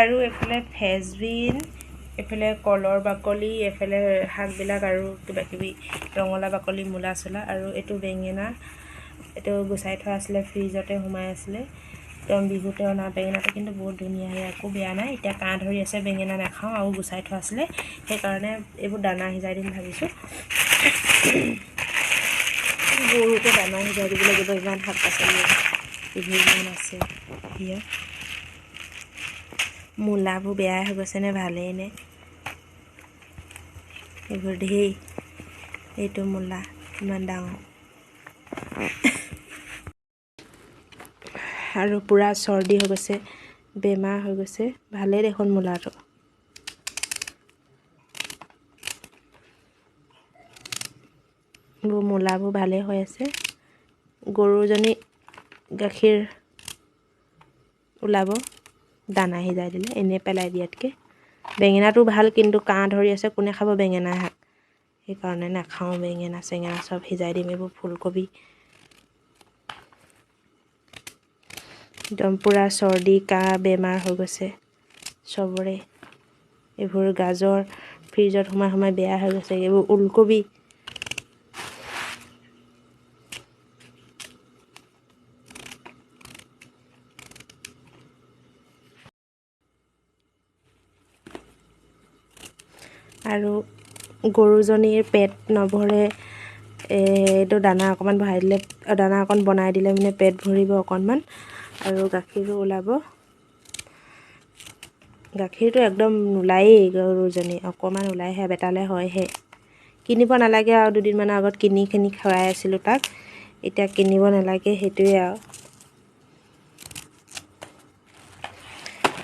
আৰু এফালে ফেজবিন, এফালে কলৰ বাকলি, এফালে শাকবিলাক আৰু কিবাকিবি ৰঙালাও বাকলি, মূলা চোলা, আৰু এইটো বেঙেনা। এইটো গুচাই থোৱা আছিলে, ফ্ৰিজতে সোমাই আছিলে। একদম বিহুতে অনা বেঙেনাটো কিন্তু বহুত ধুনীয়া, একো বেয়া নাই। এতিয়া কাঁহ ধৰি আছে, বেঙেনা নাখাওঁ, আৰু গুচাই থোৱা আছিলে, সেইকাৰণে এইবোৰ দানা সিজাই দিম ভাবিছোঁ। গৰুকে দানা সিজাই দিবলৈ লাগিব, ইমান শাক পাচলি ইমান আছে। সেয়া মূলাবোৰ বেয়াই হৈ গৈছেনে ভালেই নে, এইবোৰ ধেই। এইটো মূলা ইমান ডাঙৰ, আৰু পূৰা চৰ্দি হৈ গৈছে, বেমাৰ হৈ গৈছে। ভালেই দেখোন মূলাটো। মূলাবোৰ ভালেই হৈ আছে। গৰুজনী গাখীৰ ওলাব দানা সিজাই দিলে, এনেই পেলাই দিয়াতকৈ। বেঙেনাটো ভাল, কিন্তু কাঁহ ধৰি আছে, কোনে খাব বেঙেনা শাক? সেইকাৰণে নাখাওঁ। বেঙেনা চেঙেনা চব সিজাই দিম। এইবোৰ ফুলকবি একদম পূৰা চৰ্দি কাহ বেমাৰ হৈ গৈছে চবৰে। এইবোৰ গাজৰ ফ্ৰিজত সোমাই সোমাই বেয়া হৈ গৈছে। এইবোৰ ওলকবি, আৰু গৰুজনীৰ পেট নভৰে, এইটো দানা অকণমান বহাই দিলে, দানা অকণ বনাই দিলে মানে পেট ভৰিব অকণমান, আৰু গাখীৰো ওলাব। গাখীৰটো একদম নোলায়েই গৰুজনী, অকণমান ওলাইহে, বেটালে হয়হে। কিনিব নালাগে আৰু, দুদিনমানৰ আগত কিনি খুৱাই আছিলোঁ তাক, এতিয়া কিনিব নালাগে, সেইটোৱে আৰু।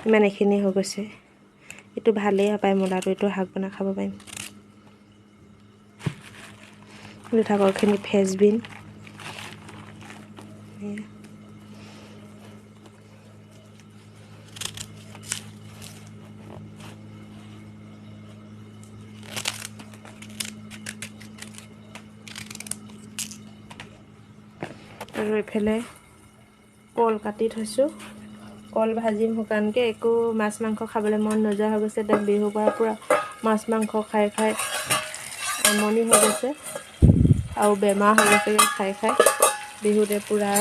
ইমান এইখিনি হৈ গৈছে। এইটো ভালেই পায় মূলাটো, এইটো শাক বনাই খাব পাৰিম। এইটো থাকক, এইখিনি ফেচবিন। আৰু এইফালে কল কাটি থৈছোঁ, কল ভাজিম শুকানকৈ। একো মাছ মাংস খাবলৈ মন নোযোৱা হৈ গৈছে। এতিয়া বিহুৰ পৰা পূৰা মাছ মাংস খাই খাই আমনি হৈ গৈছে, আৰু বেমাৰ হৈ গৈছে খাই খাই। বিহুতে পূৰা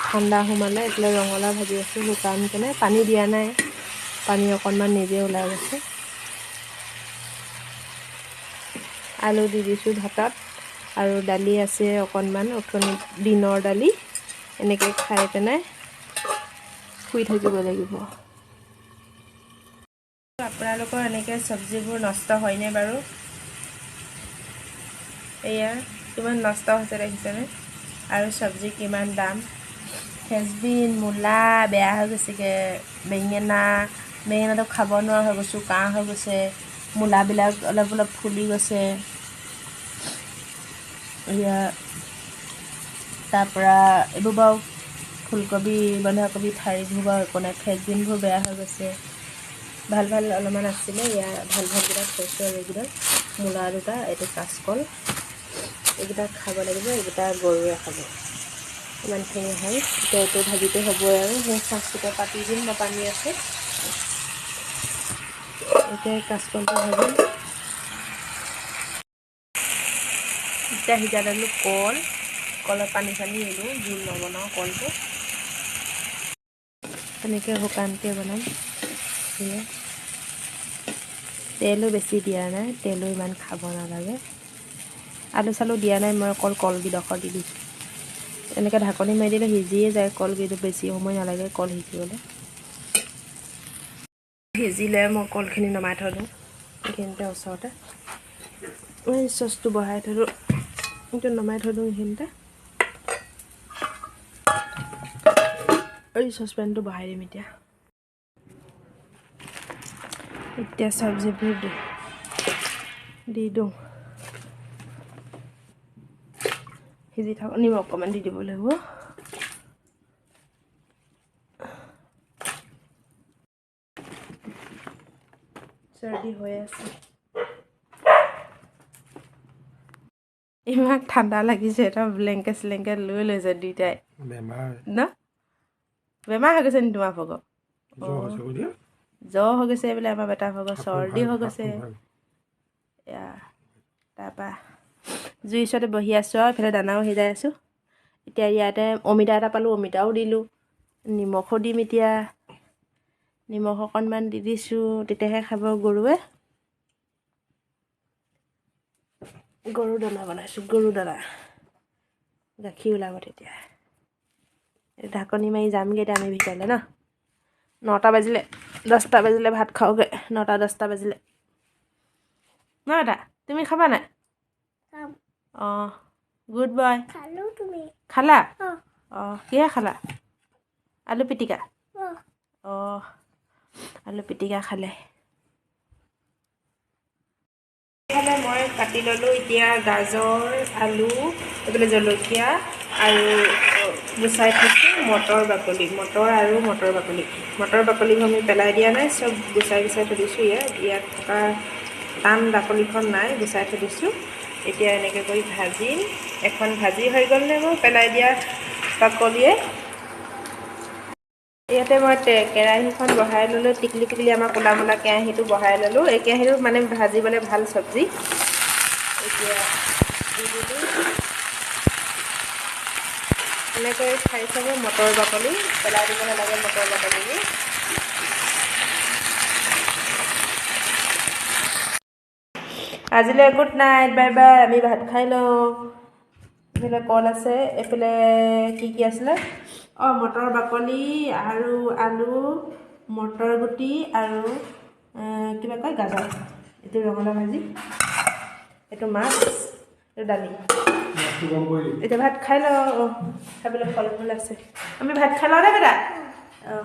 ঠাণ্ডা সোমালে। এইফালে ৰঙালাও ভাজি আছোঁ শুকানকৈ, পানী দিয়া নাই, পানী অকণমান নিজে ওলাই গৈছে। আলু দি দিছোঁ ভাতত, আৰু দালি আছে অকণমান, অথনি দিনৰ দালি। এনেকৈ খাই পেলাই শুই থাকিব লাগিব। আপোনালোকৰ এনেকৈ চব্জিবোৰ নষ্ট হয়নে বাৰু? এয়া কিমান নষ্ট হৈছে দেখিছেনে? আৰু চব্জি কিমান দাম। ফেচবিন, মূলা বেয়া হৈ গৈছেগৈ, বেঙেনাটো খাব নোৱাৰা হৈ গৈছোঁ, কাঁহ হৈ গৈছে। মূলাবিলাক অলপ অলপ ফুলি গৈছে। এয়া তাৰপৰা এইবোৰ বাৰু ফুলকবি, বন্ধাকবি, ঠাৰিবোৰ বাৰু একো নাই, ফেচবিনবোৰ বেয়া হৈ গৈছে। ভাল ভাল অলপমান আছিলে, ইয়াৰ ভাল ভালকেইটা থৈছোঁ। আৰু এইকেইডাল মূলা দুটা, এইটো কাচকল, এইকেইটা খাব লাগিব, এইকেইটা গৰুৱে খাব। ইমানখিনি হ'ল, এতিয়া এইটো ভাজিতে হ'বই। আৰু সেই চাহকেইটা পাতি দিম, বা পানী আছে, এতিয়া কাচকলটো ভাজিম। এতিয়া সিজাই ল'লোঁ কলত পানী চানী নিদিওঁ, জোল নবনাওঁ কলটো, তেনেকৈ শুকানকৈ বনাম। তেলো বেছি দিয়া নাই, তেলো ইমান খাব নালাগে। আলু চালু দিয়া নাই মই, অকল কলকেইডোখৰ দি দিছোঁ। এনেকৈ ঢাকনি মাৰি দিলে সিজিয়ে যায় কলকেইটো, বেছি সময় নালাগে কল সিজিবলৈ। সিজিলে মই কলখিনি নমাই থৈ দিওঁ এইখিনিতে ওচৰতে। চচটো বহাই থলোঁ, এইটো নমাই থৈ দিওঁ এইখিনিতে। এই চচপেনটো বহাই দিম এতিয়া। এতিয়া চব্জিবোৰ দি দিওঁ, সিজি থাকক। নিমখ অকণমান দি দিব লাগিব। চৰ্দি হৈ আছে, ইমান ঠাণ্ডা লাগিছে। এটা ব্লেংকেট চেলেংকেট লৈ লৈছে দুইটাই, বেমাৰ ন? বেমাৰ হৈ গৈছে নি তোমাৰ ভাগৰ? জ্বৰ হৈ গৈছে বোলে আমাৰ বেটা ভাগৰ, চৰ্দি হৈ গৈছে এয়া। তাৰপৰা জুইৰ ওচৰতে বহি আছোঁ আৰু এইফালে দানাও সিজাই আছোঁ। এতিয়া ইয়াতে অমিতা এটা পালোঁ, অমিতাও দিলোঁ, নিমখো দিম এতিয়া, নিমখ অকণমান দি দিছোঁ, তেতিয়াহে খাব গৰুৱে। গৰু দানা বনাইছোঁ, গৰু দানা, গাখীৰ ওলাব তেতিয়া। ঢাকনি মাৰি যামগৈ এতিয়া আমি ভিতৰলৈ ন। 9টা বাজিলে, 10টা বাজিলে ভাত খাওঁগৈ, 9টা 10টা বাজিলে ন। এটা তুমি খাবা নাই? অঁ গুড বয়। খালা? অঁ কিহে খালা? আলু পিটিকা? অঁ আলু পিটিকা খালে। এইফালে মই কাটি ল'লোঁ এতিয়া গাজৰ, আলু, এইফালে জলকীয়া আৰু গুচাই থৈছোঁ মটৰ বাকলি, মটৰ আৰু মটৰ বাকলি। মটৰ বাকলিবোৰ আমি পেলাই দিয়া নাই, চব গুচাই গুচাই থৈ দিছোঁ। ইয়াত থকা টান বাকলিখন নাই, গুচাই থৈ দিছোঁ। এতিয়া এনেকৈ কৰি ভাজিম। এখন ভাজি হৈ গ'লনে মোৰ পেলাই দিয়া বাকলিয়ে। ইয়াতে মই কেৰাহীখন বহাই ল'লোঁ, টিকলি টিকলি আমাৰ ক'লা মলা কেৰাহীটো বহাই ল'লোঁ। এই কেৰাহীটো মানে ভাজিবলৈ ভাল চব্জি। এতিয়া দি দিলোঁ এনেকৈ খাই চাব মটৰ বাকলি, পেলাই দিব নালাগে মটৰ বাকলিবোৰ। আজিলৈ গুড নাইট, বাই বাই। আমি ভাত খাই লওঁ। এইফালে কল আছে, এইফালে কি কি আছিলে, অঁ মটৰ বাকলি আৰু আলু, মটৰ গুটি আৰু কিবা কয় গাজৰ, এইটো ৰঙালাও ভাজি, এইটো মাছ, এইটো দালি। এতিয়া ভাত খাই লওঁ। খাবলৈ ফল মূল আছে, আমি ভাত খাই লওঁ দে বেটা। অঁ।